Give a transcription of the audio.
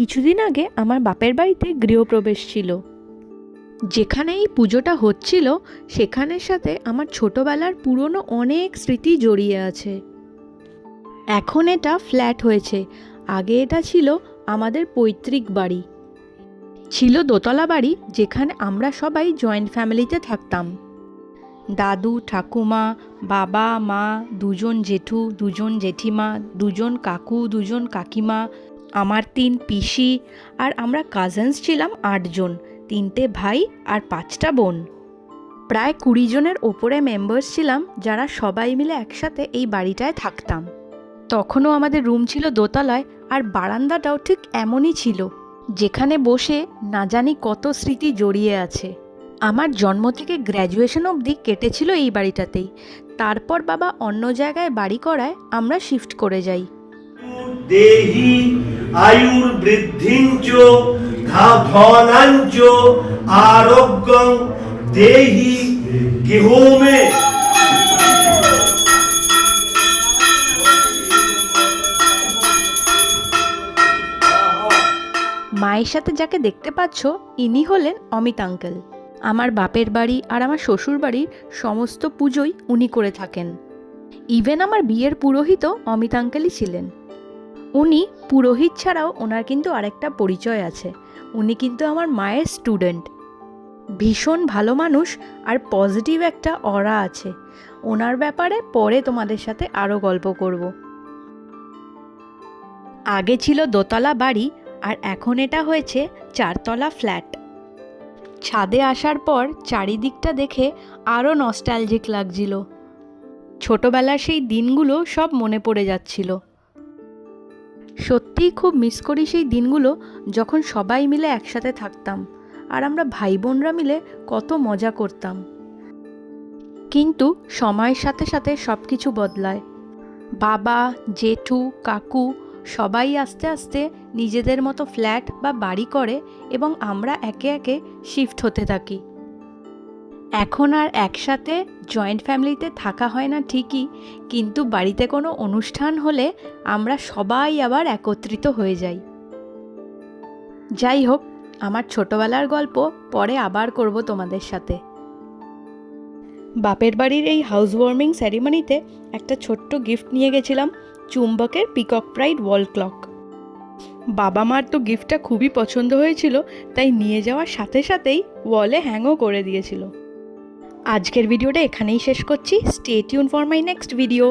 কিছুদিন আগে আমার বাপের বাড়িতে গৃহপ্রবেশ ছিল। যেখানে এই পুজোটা হচ্ছিল সেখানের সাথে আমার ছোটবেলার পুরনো অনেক স্মৃতি জড়িয়ে আছে। এখন এটা ফ্ল্যাট হয়েছে, আগে এটা ছিল আমাদের পৈতৃক বাড়ি। ছিল দোতলা বাড়ি, যেখানে আমরা সবাই জয়েন্ট ফ্যামিলিতে থাকতাম। দাদু ঠাকুমা, বাবা মা, দুজন জেঠু, দুজন জেঠিমা, দুজন কাকু, দুজন কাকিমা, আমার 3 পিসি, আর আমরা কাজিনস ছিলাম 8 জন, 3টে ভাই আর 5টা বোন। প্রায় 20 জনের ওপরে মেম্বার্স ছিলাম, যারা সবাই মিলে একসাথে এই বাড়িটায় থাকতাম। তখনও আমাদের রুম ছিল দোতলায়, আর বারান্দাটাও ঠিক এমনই ছিল, যেখানে বসে না জানি কত স্মৃতি জড়িয়ে আছে। আমার জন্ম থেকে গ্র্যাজুয়েশন অবধি কেটেছিল এই বাড়িটাতেই। তারপর বাবা অন্য জায়গায় বাড়ি করায় আমরা শিফট করে যাই। দেহি আয়ুর বৃদ্ধিঞ্চ ধনাঞ্চ আরোগ্যং দেহি গৃহমে। মায়ের সাথে যাকে দেখতে পাচ্ছ, ইনি হলেন অমিত আঙ্কেল। আমার বাপের বাড়ি আর আমার শ্বশুর বাড়ির সমস্ত পুজোই উনি করে থাকেন। ইভেন আমার বিয়ের পুরোহিতও অমিত আঙ্কেলই ছিলেন। উনি পুরোহিত ছাড়াও ওনার কিন্তু আরেকটা পরিচয় আছে, উনি কিন্তু আমার মায়ের স্টুডেন্ট। ভীষণ ভালো মানুষ আর পজিটিভ একটা অরা আছে। ওনার ব্যাপারে পরে তোমাদের সাথে আরও গল্প করব। আগে ছিল দোতলা বাড়ি, আর এখন এটা হয়েছে 4তলা ফ্ল্যাট। ছাদে আসার পর চারিদিকটা দেখে আরও নস্টালজিক লাগছিল। ছোটবেলার সেই দিনগুলো সব মনে পড়ে যাচ্ছিল। সত্যিই খুব মিস করি সেই দিনগুলো, যখন সবাই মিলে একসাথে থাকতাম আর আমরা ভাই বোনরা মিলে কত মজা করতাম। কিন্তু সময়ের সাথে সাথে সব কিছু বদলায়। বাবা, জেঠু, কাকু সবাই আস্তে আস্তে নিজেদের মতো ফ্ল্যাট বা বাড়ি করে, এবং আমরা একে একে শিফট হতে থাকি। এখন আর একসাথে জয়েন্ট ফ্যামিলিতে থাকা হয় না ঠিকই, কিন্তু বাড়িতে কোনো অনুষ্ঠান হলে আমরা সবাই আবার একত্রিত হয়ে যাই। যাই হোক, আমার ছোটবেলার গল্প পরে আবার করব তোমাদের সাথে। বাপের বাড়ির এই হাউস ওয়ার্মিং সেরিমনিতে একটা ছোট্ট গিফট নিয়ে গেছিলাম, চুম্বকের পিকক প্রাইড ওয়াল ক্লক। বাবা মার তো গিফটটা খুবই পছন্দ হয়েছিল, তাই নিয়ে যাওয়ার সাথে সাথেই ওয়ালে হ্যাংও করে দিয়েছিল। আজকের ভিডিওটা এখানেই শেষ করছি। Stay tune for my next video.